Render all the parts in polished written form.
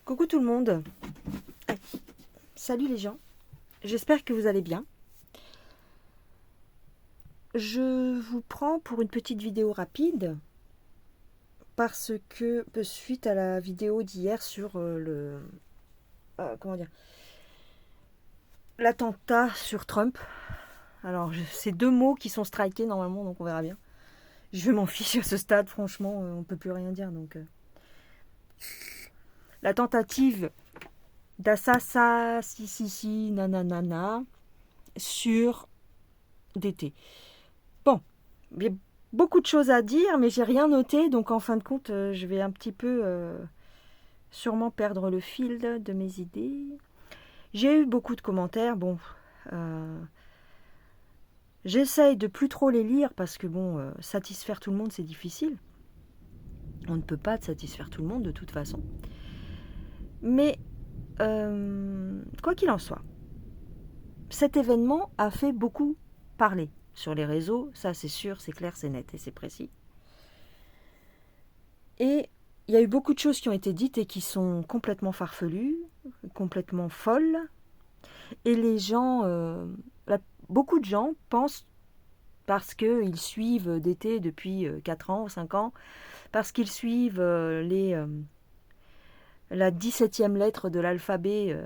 Coucou tout le monde. Salut les gens. J'espère que vous allez bien. Je vous prends pour une petite vidéo rapide parce que suite à la vidéo d'hier sur l'attentat sur Trump. Alors c'est deux mots qui sont strikés normalement, donc on verra bien. Je m'en fiche à ce stade, franchement, on peut plus rien dire. Donc la tentative d'assassin nanana sur DT. Bon, il y a beaucoup de choses à dire, mais j'ai rien noté, donc en fin de compte, je vais un petit peu sûrement perdre le fil de mes idées. J'ai eu beaucoup de commentaires, bon, j'essaye de plus trop les lire parce que bon, satisfaire tout le monde c'est difficile. On ne peut pas satisfaire tout le monde de toute façon. Mais quoi qu'il en soit, cet événement a fait beaucoup parler sur les réseaux, ça c'est sûr, c'est clair, c'est net et c'est précis. Et il y a eu beaucoup de choses qui ont été dites et qui sont complètement farfelues, complètement folles. Et les gens, beaucoup de gens pensent, parce qu'ils suivent DT depuis 4 ans ou 5 ans, parce qu'ils suivent la 17e lettre de l'alphabet,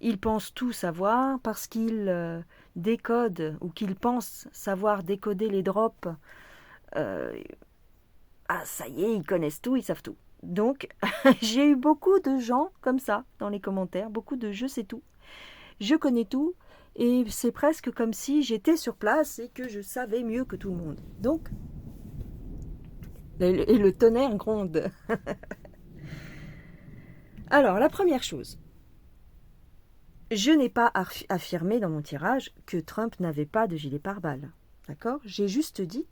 ils pensent tout savoir, parce qu'ils décodent ou qu'ils pensent savoir décoder les drops. Ça y est, ils connaissent tout, ils savent tout. Donc, j'ai eu beaucoup de gens comme ça dans les commentaires, beaucoup de je sais tout, je connais tout, et c'est presque comme si j'étais sur place et que je savais mieux que tout le monde. Donc, et le tonnerre gronde. Alors, la première chose, je n'ai pas affirmé dans mon tirage que Trump n'avait pas de gilet pare-balles. D'accord ? J'ai juste dit,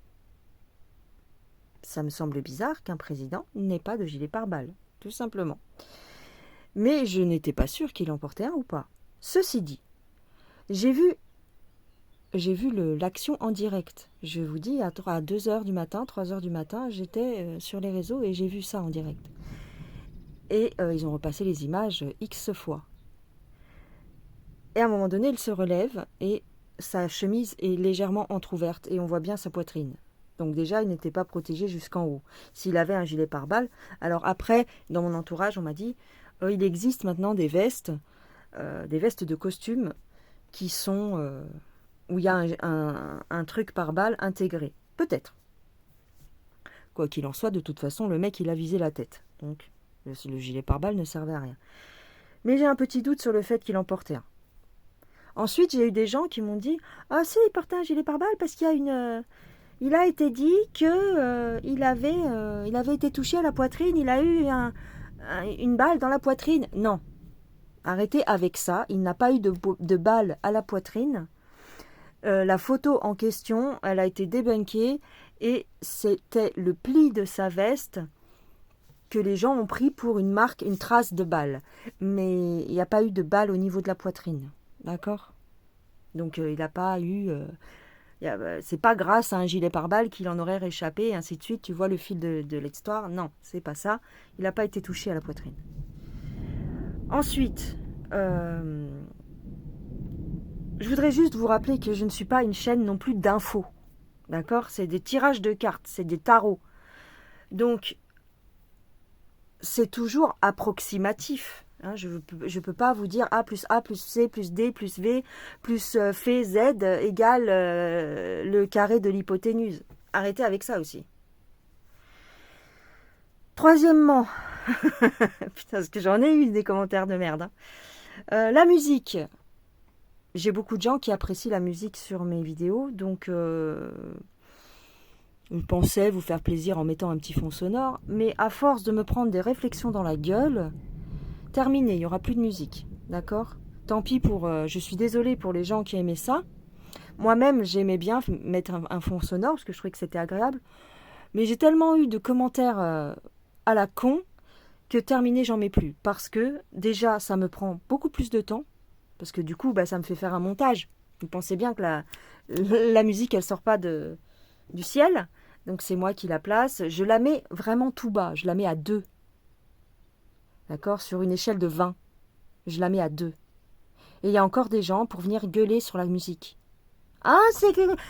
ça me semble bizarre qu'un président n'ait pas de gilet pare-balles, tout simplement. Mais je n'étais pas sûre qu'il en portait un ou pas. Ceci dit, j'ai vu l'action en direct. Je vous dis, à 2h du matin, 3h du matin, j'étais sur les réseaux et j'ai vu ça en direct. Et ils ont repassé les images X fois. Et à un moment donné, il se relève et sa chemise est légèrement entrouverte et on voit bien sa poitrine. Donc déjà, il n'était pas protégé jusqu'en haut. S'il avait un gilet pare-balles, alors après, dans mon entourage, on m'a dit, il existe maintenant des vestes de costume qui sont où il y a un truc pare-balles intégré. Peut-être. Quoi qu'il en soit, de toute façon, le mec, il a visé la tête. Donc, le gilet pare-balles ne servait à rien. Mais j'ai un petit doute sur le fait qu'il en portait un. Ensuite, j'ai eu des gens qui m'ont dit « Ah si, il portait un gilet pare-balles parce qu'il y a une... il a été dit que il avait été touché à la poitrine, il a eu une balle dans la poitrine. » Non, arrêtez avec ça, il n'a pas eu de balle à la poitrine. La photo en question, elle a été débunkée et c'était le pli de sa veste que les gens ont pris pour une marque, une trace de balle. Mais il n'y a pas eu de balle au niveau de la poitrine. D'accord ? Donc il n'a pas eu... c'est pas grâce à un gilet pare-balles qu'il en aurait réchappé, et ainsi de suite. Tu vois le fil de l'histoire. Non, c'est pas ça. Il n'a pas été touché à la poitrine. Ensuite, je voudrais juste vous rappeler que je ne suis pas une chaîne non plus d'infos. D'accord ? C'est des tirages de cartes, c'est des tarots. Donc, c'est toujours approximatif. Hein, je ne peux pas vous dire A plus A plus C plus D plus V plus Phi Z égale le carré de l'hypoténuse. Arrêtez avec ça aussi. Troisièmement, putain, parce que j'en ai eu des commentaires de merde. Hein. La musique. J'ai beaucoup de gens qui apprécient la musique sur mes vidéos, donc je pensais vous faire plaisir en mettant un petit fond sonore, mais à force de me prendre des réflexions dans la gueule, terminé, il n'y aura plus de musique, d'accord ? Tant pis pour... je suis désolée pour les gens qui aimaient ça. Moi-même, j'aimais bien mettre un fond sonore, parce que je trouvais que c'était agréable. Mais j'ai tellement eu de commentaires à la con, que terminé, j'en mets plus. Parce que, déjà, ça me prend beaucoup plus de temps, parce que du coup, ça me fait faire un montage. Vous pensez bien que la musique, elle sort pas du ciel, donc c'est moi qui la place. Je la mets vraiment tout bas, je la mets à 2. D'accord? Sur une échelle de 20, je la mets à 2. Et il y a encore des gens pour venir gueuler sur la musique. Ah,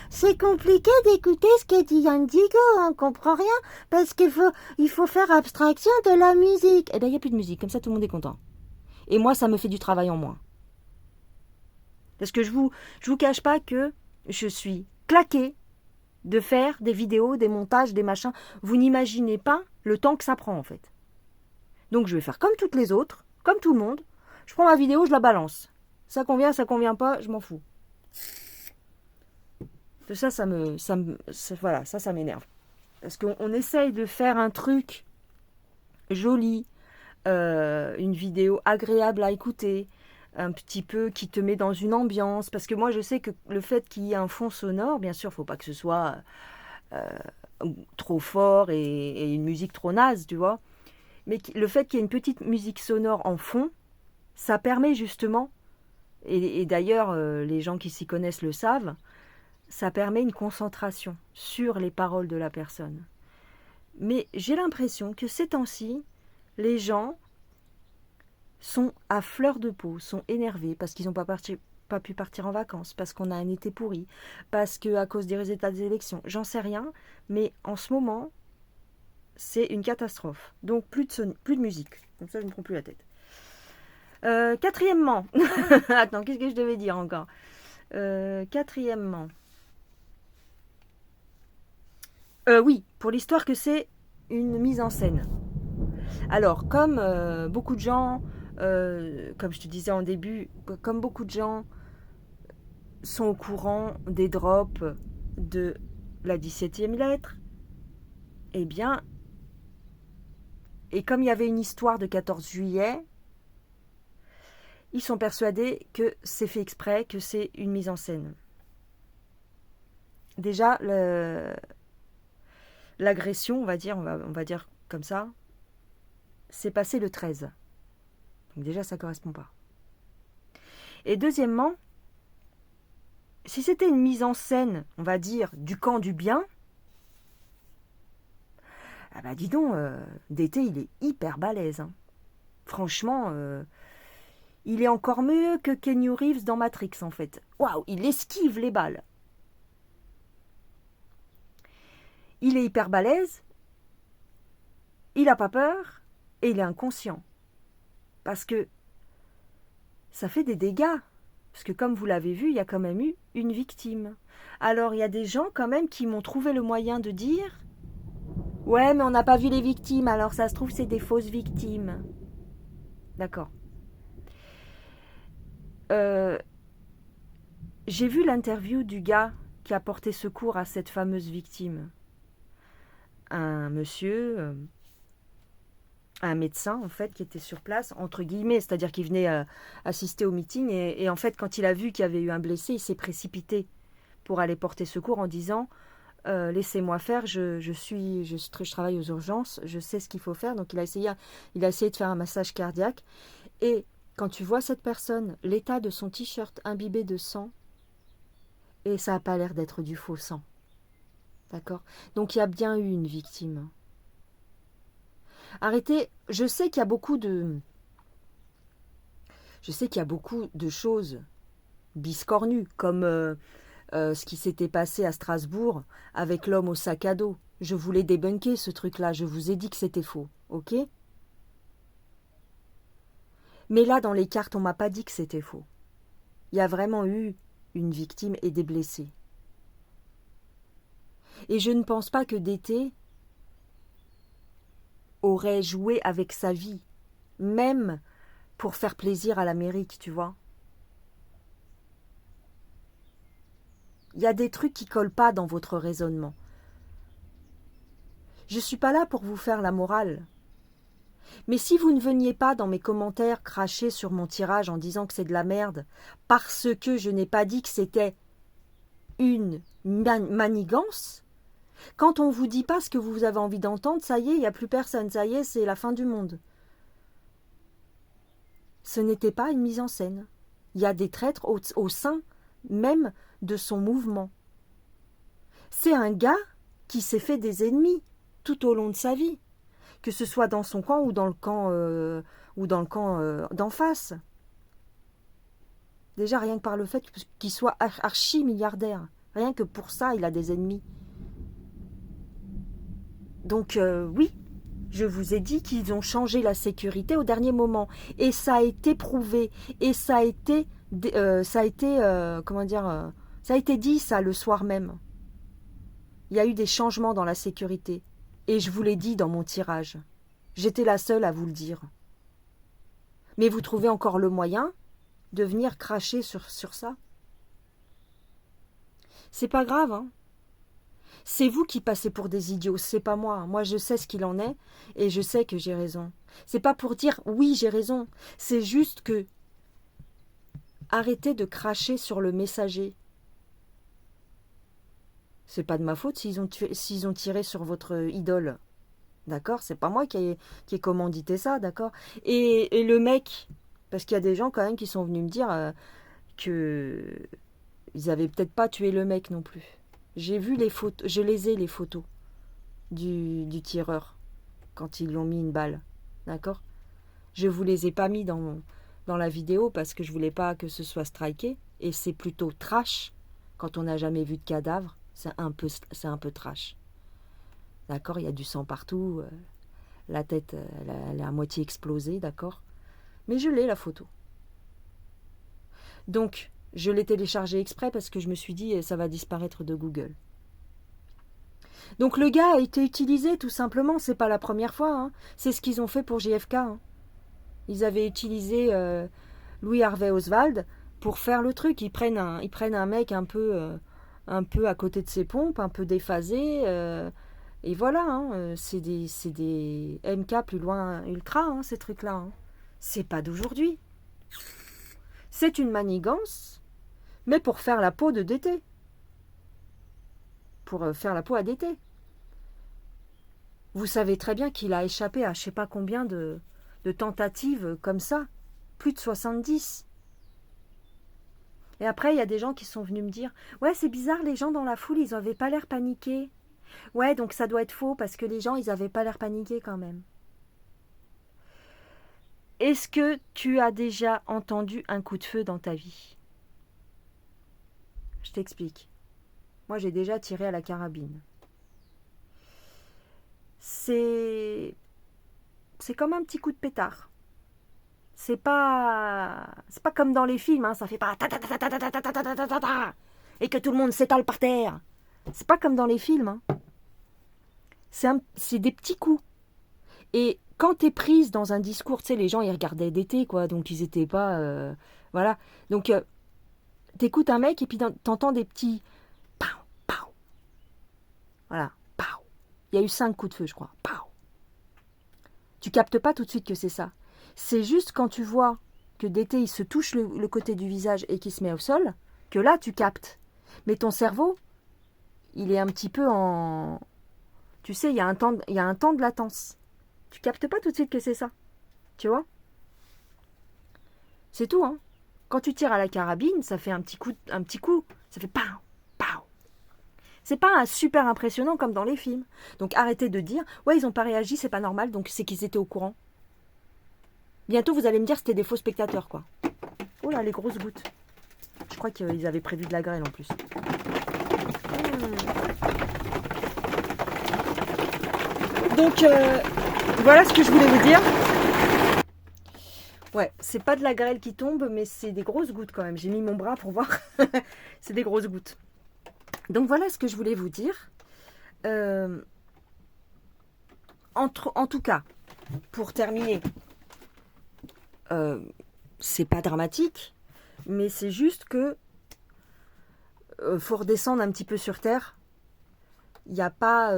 c'est compliqué d'écouter ce que dit Indigo, on comprend rien, parce il faut faire abstraction de la musique. Eh bien, il n'y a plus de musique, comme ça tout le monde est content. Et moi, ça me fait du travail en moins. Parce que je vous cache pas que je suis claquée de faire des vidéos, des montages, des machins. Vous n'imaginez pas le temps que ça prend, en fait. Donc, je vais faire comme toutes les autres, comme tout le monde. Je prends ma vidéo, je la balance. Ça convient pas, je m'en fous. Ça m'énerve. Parce qu'on essaye de faire un truc joli, une vidéo agréable à écouter, un petit peu qui te met dans une ambiance. Parce que moi, je sais que le fait qu'il y ait un fond sonore, bien sûr, il ne faut pas que ce soit trop fort et une musique trop naze, tu vois. Mais le fait qu'il y ait une petite musique sonore en fond, ça permet justement, et d'ailleurs, les gens qui s'y connaissent le savent, ça permet une concentration sur les paroles de la personne. Mais j'ai l'impression que ces temps-ci, les gens sont à fleur de peau, sont énervés parce qu'ils n'ont pas pu partir en vacances, parce qu'on a un été pourri, parce qu'à cause des résultats des élections, j'en sais rien, mais en ce moment, c'est une catastrophe. Donc plus de musique, comme ça je ne me prends plus la tête. Quatrièmement, attends, qu'est-ce que je devais dire encore? Quatrièmement, oui, pour l'histoire que c'est une mise en scène. Alors, comme beaucoup de gens, comme je te disais en début, comme beaucoup de gens sont au courant des drops de la 17e lettre, eh bien, et comme il y avait une histoire de 14 juillet, ils sont persuadés que c'est fait exprès, que c'est une mise en scène. Déjà, l'agression, on va dire comme ça, c'est passé le 13. Donc déjà, ça ne correspond pas. Et deuxièmement, si c'était une mise en scène, on va dire, du camp du bien, ah bah dis donc, D'été, il est hyper balèze. Hein. Franchement, il est encore mieux que Keanu Reeves dans Matrix, en fait. Waouh, il esquive les balles. Il est hyper balèze, il n'a pas peur, et il est inconscient. Parce que ça fait des dégâts. Parce que comme vous l'avez vu, il y a quand même eu une victime. Alors il y a des gens quand même qui m'ont trouvé le moyen de dire « Ouais, mais on n'a pas vu les victimes, alors ça se trouve c'est des fausses victimes. » D'accord. J'ai vu l'interview du gars qui a porté secours à cette fameuse victime. Un monsieur, un médecin en fait, qui était sur place, entre guillemets, c'est-à-dire qu'il venait assister au meeting et en fait quand il a vu qu'il y avait eu un blessé, il s'est précipité pour aller porter secours en disant laissez-moi faire, je travaille aux urgences, je sais ce qu'il faut faire. Donc il a essayé de faire un massage cardiaque et quand tu vois cette personne, l'état de son t-shirt imbibé de sang, et ça n'a pas l'air d'être du faux sang. D'accord? Donc il y a bien eu une victime. Arrêtez, je sais qu'il y a beaucoup de choses biscornues, comme ce qui s'était passé à Strasbourg avec l'homme au sac à dos. Je voulais débunker ce truc-là, je vous ai dit que c'était faux, ok? Mais là, dans les cartes, on m'a pas dit que c'était faux. Il y a vraiment eu une victime et des blessés. Et je ne pense pas que D'été aurait joué avec sa vie, même pour faire plaisir à l'Amérique, tu vois. Il y a des trucs qui collent pas dans votre raisonnement. Je suis pas là pour vous faire la morale. Mais si vous ne veniez pas dans mes commentaires cracher sur mon tirage en disant que c'est de la merde, parce que je n'ai pas dit que c'était une manigance, quand on vous dit pas ce que vous avez envie d'entendre, ça y est, il n'y a plus personne, ça y est, c'est la fin du monde. Ce n'était pas une mise en scène. Il y a des traîtres au sein même de son mouvement. C'est un gars qui s'est fait des ennemis tout au long de sa vie, que ce soit dans son camp ou dans le camp d'en face. Déjà, rien que par le fait qu'il soit archi-milliardaire. Rien que pour ça, il a des ennemis. Donc, oui, je vous ai dit qu'ils ont changé la sécurité au dernier moment. Et ça a été prouvé. Et ça a été comment dire, ça a été dit, ça, le soir même. Il y a eu des changements dans la sécurité. Et je vous l'ai dit dans mon tirage. J'étais la seule à vous le dire. Mais vous trouvez encore le moyen de venir cracher sur ça. C'est pas grave, hein. C'est vous qui passez pour des idiots, c'est pas moi. Moi, je sais ce qu'il en est et je sais que j'ai raison. C'est pas pour dire oui, j'ai raison. C'est juste que arrêtez de cracher sur le messager. C'est pas de ma faute s'ils ont tiré sur votre idole. D'accord? C'est pas moi qui ai commandité ça, d'accord? Et le mec, parce qu'il y a des gens quand même qui sont venus me dire que ils avaient peut-être pas tué le mec non plus. J'ai vu les photos, je les ai les photos du tireur quand ils lui ont mis une balle, d'accord? Je vous les ai pas mis dans la vidéo parce que je voulais pas que ce soit striké et c'est plutôt trash quand on n'a jamais vu de cadavre, c'est un peu trash. D'accord, il y a du sang partout, la tête elle est à moitié explosée, d'accord? Mais je l'ai la photo. Donc je l'ai téléchargé exprès parce que je me suis dit ça va disparaître de Google. Donc le gars a été utilisé tout simplement, c'est pas la première fois, hein. C'est ce qu'ils ont fait pour JFK. Hein. Ils avaient utilisé Louis Harvey Oswald pour faire le truc. Ils prennent un mec un peu à côté de ses pompes, un peu déphasé, et voilà. Hein, c'est des MK plus loin ultra, hein, ces trucs-là. Hein. C'est pas d'aujourd'hui. C'est une manigance. Mais pour faire la peau de DT. Pour faire la peau à DT. Vous savez très bien qu'il a échappé à je sais pas combien de tentatives comme ça. Plus de 70. Et après, il y a des gens qui sont venus me dire « Ouais, c'est bizarre, les gens dans la foule, ils n'avaient pas l'air paniqués. » Ouais, donc ça doit être faux parce que les gens, ils n'avaient pas l'air paniqués quand même. Est-ce que tu as déjà entendu un coup de feu dans ta vie ? Je t'explique. Moi, j'ai déjà tiré à la carabine. C'est comme un petit coup de pétard. C'est pas comme dans les films, hein, ça fait pas et que tout le monde s'étale par terre. C'est pas comme dans les films. Hein. C'est des petits coups. Et quand t'es prise dans un discours, tu sais, les gens ils regardaient d'été, quoi, donc ils étaient pas, voilà. Donc t'écoutes un mec et puis t'entends des petits pow, pow. Voilà, pow. Il y a eu 5 coups de feu, je crois. Pow. Tu captes pas tout de suite que c'est ça. C'est juste quand tu vois que d'été il se touche le côté du visage et qu'il se met au sol, que là tu captes. Mais ton cerveau, il est un petit peu en... Tu sais, il y a un temps de latence. Tu captes pas tout de suite que c'est ça. Tu vois ? C'est tout, hein. Quand tu tires à la carabine, ça fait un petit coup. Ça fait pow, pow. C'est pas super impressionnant comme dans les films. Donc arrêtez de dire, ouais, ils ont pas réagi, c'est pas normal, donc c'est qu'ils étaient au courant. Bientôt, vous allez me dire que c'était des faux spectateurs, quoi. Oh là, les grosses gouttes. Je crois qu'ils avaient prévu de la grêle, en plus. Donc, voilà ce que je voulais vous dire. Ouais, c'est pas de la grêle qui tombe, mais c'est des grosses gouttes, quand même. J'ai mis mon bras pour voir. C'est des grosses gouttes. Donc, voilà ce que je voulais vous dire. En tout cas, pour terminer... c'est pas dramatique, mais c'est juste que faut redescendre un petit peu sur terre. Il n'y a pas,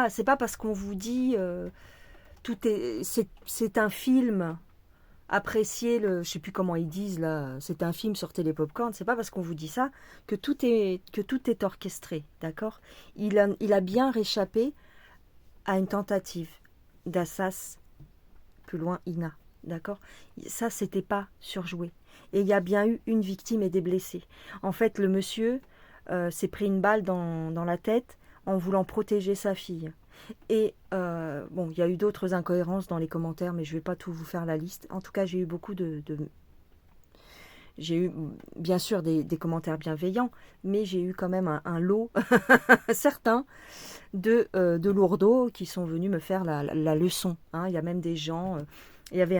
c'est pas parce qu'on vous dit c'est un film, appréciez je sais plus comment ils disent là, c'est un film, sortez les pop-corn. C'est pas parce qu'on vous dit ça que tout est orchestré, d'accord ? Il a bien réchappé à une tentative d'assassinat. Plus loin, Ina, d'accord ? Ça, c'était pas surjoué. Et il y a bien eu une victime et des blessés. En fait, le monsieur s'est pris une balle dans la tête en voulant protéger sa fille. Et bon, il y a eu d'autres incohérences dans les commentaires, mais je ne vais pas tout vous faire la liste. En tout cas, j'ai eu beaucoup j'ai eu bien sûr des commentaires bienveillants, mais j'ai eu quand même un lot certain de lourdeaux qui sont venus me faire la leçon. Hein. Il y a même des gens, il y avait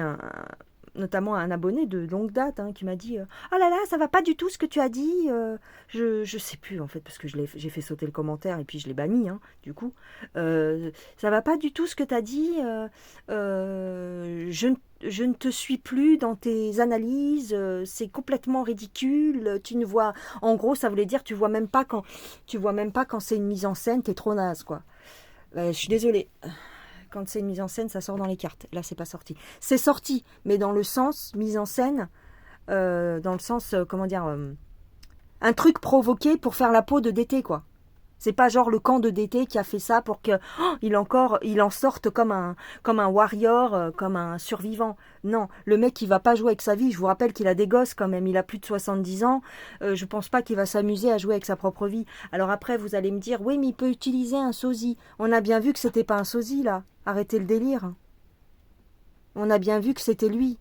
notamment un abonné de longue date qui m'a dit « Oh là là, ça va pas du tout ce que tu as dit. Je sais plus en fait, parce que j'ai fait sauter le commentaire et puis je l'ai banni, du coup. Ça va pas du tout ce que tu as dit. Je ne te suis plus dans tes analyses. C'est complètement ridicule. Tu ne vois... En gros, ça voulait dire tu vois même pas quand c'est une mise en scène, t'es trop naze, quoi. Je suis désolée. Quand c'est une mise en scène, ça sort dans les cartes. Là, c'est pas sorti. C'est sorti, mais dans le sens mise en scène, dans le sens, comment dire, un truc provoqué pour faire la peau de DT, quoi. C'est pas genre le camp de DT qui a fait ça pour que il en sorte comme un warrior, comme un survivant. Non, le mec il va pas jouer avec sa vie. Je vous rappelle qu'il a des gosses quand même. Il a plus de 70 ans. Je pense pas qu'il va s'amuser à jouer avec sa propre vie. Alors après vous allez me dire oui mais il peut utiliser un sosie. On a bien vu que c'était pas un sosie là. Arrêtez le délire. On a bien vu que c'était lui.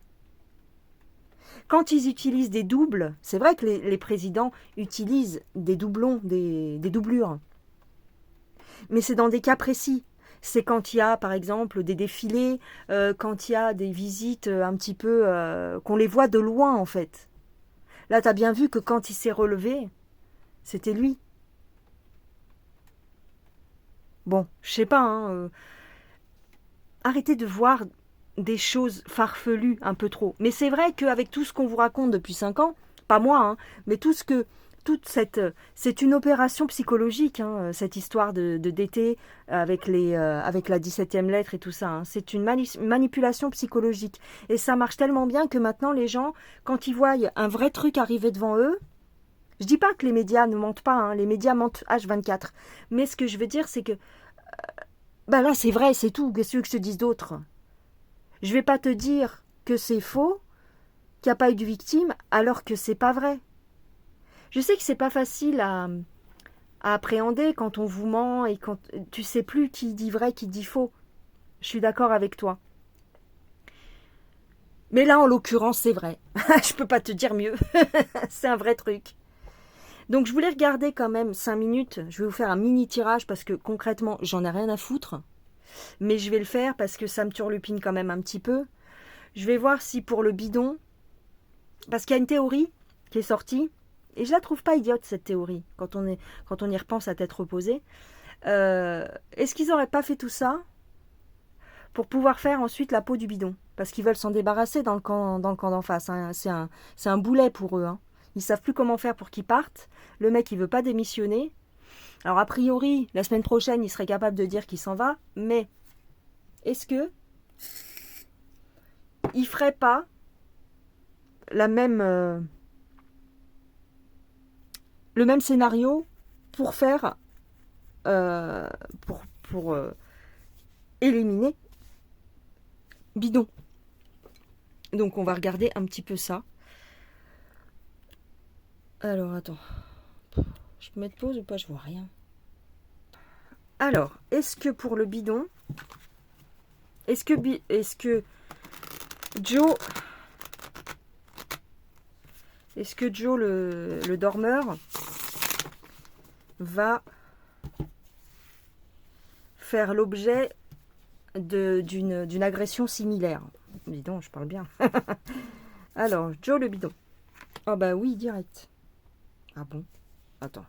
Quand ils utilisent des doubles, c'est vrai que les présidents utilisent des doublons, des doublures. Mais c'est dans des cas précis. C'est quand il y a, par exemple, des défilés, quand il y a des visites un petit peu... qu'on les voit de loin, en fait. Là, tu as bien vu que quand il s'est relevé, c'était lui. Bon, je sais pas, arrêtez de voir des choses farfelues un peu trop. Mais c'est vrai qu'avec tout ce qu'on vous raconte depuis 5 ans, pas moi, mais c'est une opération psychologique, cette histoire de DT avec la 17e lettre et tout ça. C'est une manipulation psychologique. Et ça marche tellement bien que maintenant, les gens, quand ils voient un vrai truc arriver devant eux, je dis pas que les médias ne mentent pas, les médias mentent H24. Mais ce que je veux dire, c'est que là, c'est vrai, c'est tout. Qu'est-ce que je te dise d'autre? Je vais pas te dire que c'est faux, qu'il n'y a pas eu de victime, alors que c'est pas vrai. Je sais que c'est pas facile à appréhender quand on vous ment et quand tu sais plus qui dit vrai, qui dit faux. Je suis d'accord avec toi. Mais là, en l'occurrence, c'est vrai. Je peux pas te dire mieux. C'est un vrai truc. Donc, je voulais regarder quand même 5 minutes. Je vais vous faire un mini tirage parce que concrètement, j'en ai rien à foutre. Mais je vais le faire parce que ça me turlupine quand même un petit peu. Je vais voir si pour le bidon... Parce qu'il y a une théorie qui est sortie. Et je la trouve pas idiote, cette théorie, quand on y repense à tête reposée. Est-ce qu'ils n'auraient pas fait tout ça pour pouvoir faire ensuite la peau du bidon? Parce qu'ils veulent s'en débarrasser dans le camp d'en face. C'est un boulet pour eux. Ils savent plus comment faire pour qu'ils partent. Le mec, il veut pas démissionner. Alors, a priori, la semaine prochaine, il serait capable de dire qu'il s'en va. Mais est-ce que il ferait pas le même scénario pour faire pour éliminer bidon? Donc on va regarder un petit peu ça. Alors attends, je peux mettre pause ou pas? Je vois rien. Alors, est-ce que pour le bidon, est-ce que Joe le dormeur va faire l'objet d'une agression similaire? Dis donc, je parle bien. Alors, Joe le bidon. Ah bah oui, direct. Ah bon? Attends.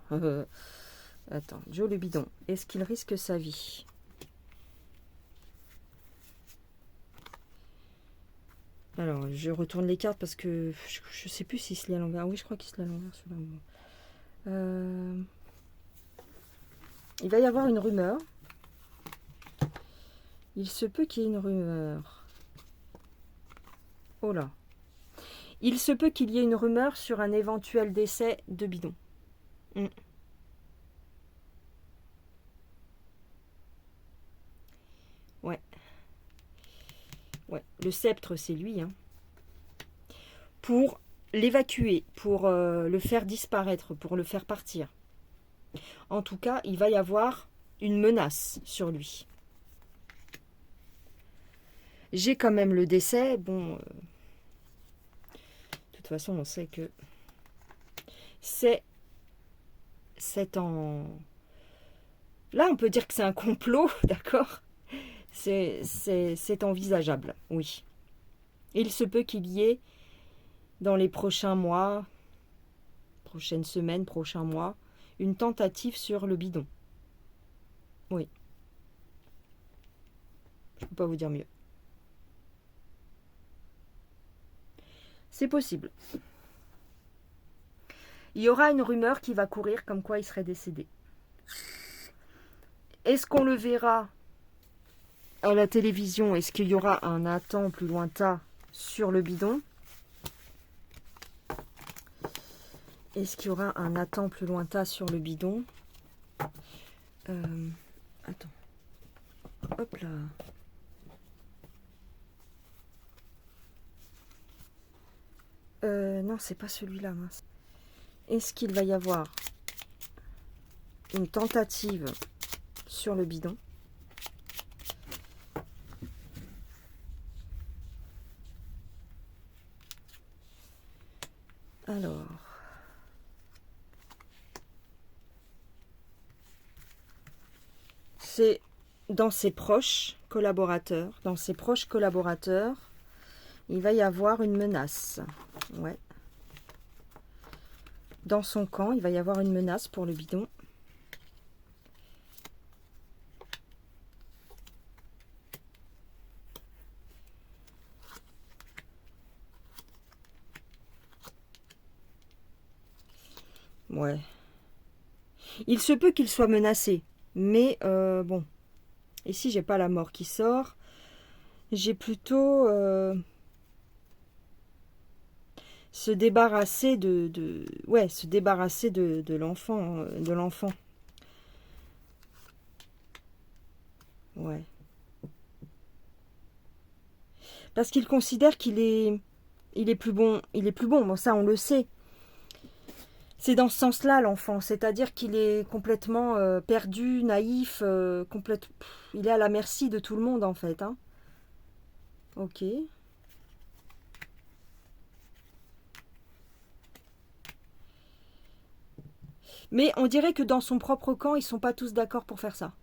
Attends, Joe le bidon. Est-ce qu'il risque sa vie? Alors, je retourne les cartes parce que je sais plus s'il se lit à l'envers. Oui, je crois qu'il se lit à l'envers celui-là. Il va y avoir une rumeur. Il se peut qu'il y ait une rumeur. Oh là. Il se peut qu'il y ait une rumeur sur un éventuel décès de bidon. Ouais. Ouais. Le sceptre, c'est lui. Pour l'évacuer, pour le faire disparaître, pour le faire partir. En tout cas, il va y avoir une menace sur lui. J'ai quand même le décès. Bon, de toute façon, on sait que c'est en... Là, on peut dire que c'est un complot, d'accord? C'est envisageable, oui. Il se peut qu'il y ait, dans les prochains mois, prochaines semaines, prochains mois, une tentative sur le bidon. Oui. Je ne peux pas vous dire mieux. C'est possible. Il y aura une rumeur qui va courir comme quoi il serait décédé. Est-ce qu'on le verra à la télévision? Est-ce qu'il y aura un Nathan plus lointain sur le bidon? Est-ce qu'il y aura un Nathan plus lointain sur le bidon? Attends. Hop là. Non, c'est pas celui-là, mince. Est-ce qu'il va y avoir une tentative sur le bidon? Alors... c'est dans ses proches collaborateurs. Dans ses proches collaborateurs, il va y avoir une menace. Ouais. Dans son camp, il va y avoir une menace pour le bidon. Ouais. Il se peut qu'il soit menacé. Mais bon. Ici, j'ai pas la mort qui sort. J'ai plutôt se débarrasser se débarrasser de l'enfant. Ouais. Parce qu'il considère qu'il est... il est plus bon. Il est plus bon. Bon, ça, on le sait. C'est dans ce sens-là, l'enfant. C'est-à-dire qu'il est complètement perdu, naïf, il est à la merci de tout le monde, en fait. Hein. Ok. Mais on dirait que dans son propre camp, ils sont pas tous d'accord pour faire ça.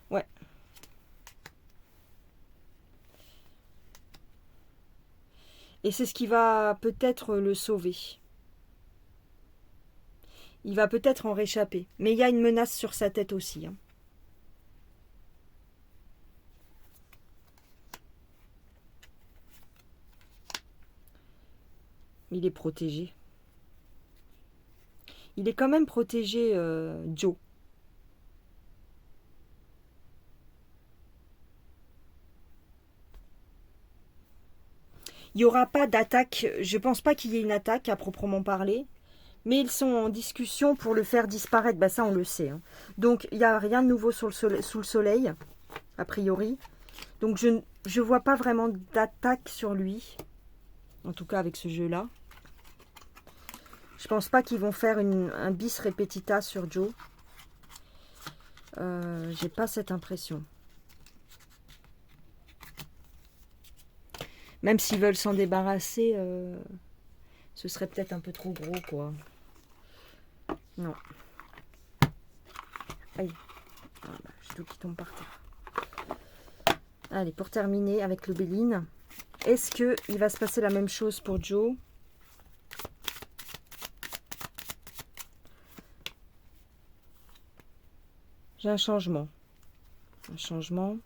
Ouais. Et c'est ce qui va peut-être le sauver. Il va peut-être en réchapper. Mais il y a une menace sur sa tête aussi. Hein. Il est protégé. Il est quand même protégé, Joe. Il n'y aura pas d'attaque. Je ne pense pas qu'il y ait une attaque à proprement parler. Mais ils sont en discussion pour le faire disparaître. Bah ça, on le sait. Hein. Donc, il n'y a rien de nouveau sous le soleil, a priori. Donc, je ne vois pas vraiment d'attaque sur lui. En tout cas, avec ce jeu-là. Je pense pas qu'ils vont faire un bis repetita sur Joe. J'ai pas cette impression. Même s'ils veulent s'en débarrasser, ce serait peut-être un peu trop gros, quoi. Non. Aïe. Voilà, j'ai tout qui tombe par terre. Allez, pour terminer avec le Béline, est-ce qu'il va se passer la même chose pour Joe? J'ai un changement. Un changement.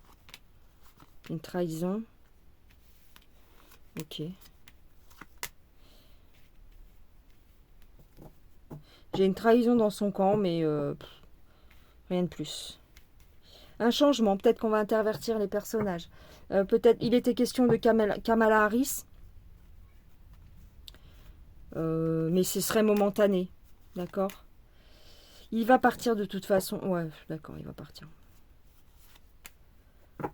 Une trahison. Ok. J'ai une trahison dans son camp, mais rien de plus. Un changement. Peut-être qu'on va intervertir les personnages. Peut-être il était question de Kamala Harris. Mais ce serait momentané. D'accord? Il va partir de toute façon. Ouais, d'accord, il va partir.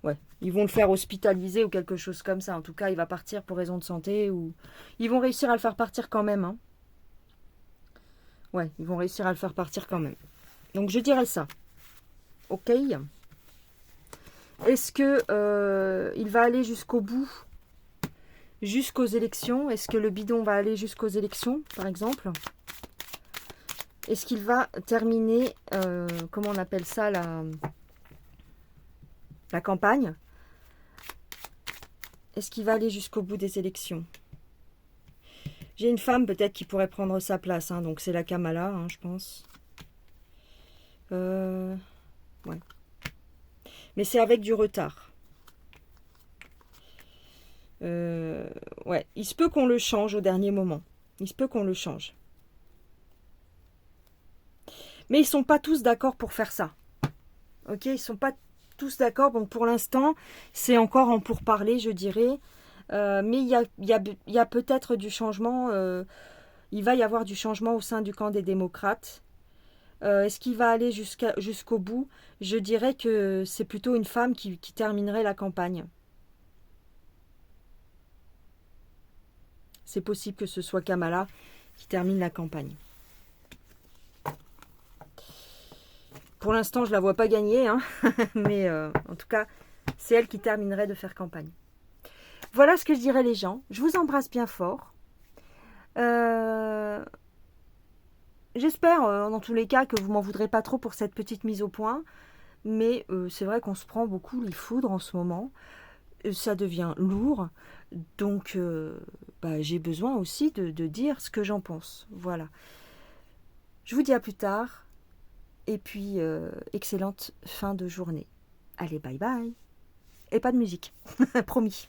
Ouais, ils vont le faire hospitaliser ou quelque chose comme ça. En tout cas, il va partir pour raison de santé ou... Ils vont réussir à le faire partir quand même. Hein. Ouais, ils vont réussir à le faire partir quand même. Donc, je dirais ça. Ok. Est-ce que il va aller jusqu'au bout, jusqu'aux élections? Est-ce que le bidon va aller jusqu'aux élections, par exemple? Est-ce qu'il va terminer, comment on appelle ça, la campagne? Est-ce qu'il va aller jusqu'au bout des élections? J'ai une femme peut-être qui pourrait prendre sa place, hein, donc c'est la Kamala, hein, je pense. Ouais. Mais c'est avec du retard. Ouais, il se peut qu'on le change au dernier moment. Il se peut qu'on le change. Mais ils sont pas tous d'accord pour faire ça. Ok, ils sont pas tous d'accord. Donc pour l'instant, c'est encore en pourparlers, je dirais. Mais il y a peut-être du changement. Il va y avoir du changement au sein du camp des démocrates. Est-ce qu'il va aller jusqu'au bout? Je dirais que c'est plutôt une femme qui terminerait la campagne. C'est possible que ce soit Kamala qui termine la campagne. Pour l'instant, je ne la vois pas gagner, hein. Mais en tout cas, c'est elle qui terminerait de faire campagne. Voilà ce que je dirais les gens. Je vous embrasse bien fort. J'espère, dans tous les cas, que vous m'en voudrez pas trop pour cette petite mise au point. Mais c'est vrai qu'on se prend beaucoup les foudres en ce moment. Ça devient lourd. Donc, j'ai besoin aussi de dire ce que j'en pense. Voilà. Je vous dis à plus tard. Et puis, excellente fin de journée. Allez, bye bye. Et pas de musique. Promis.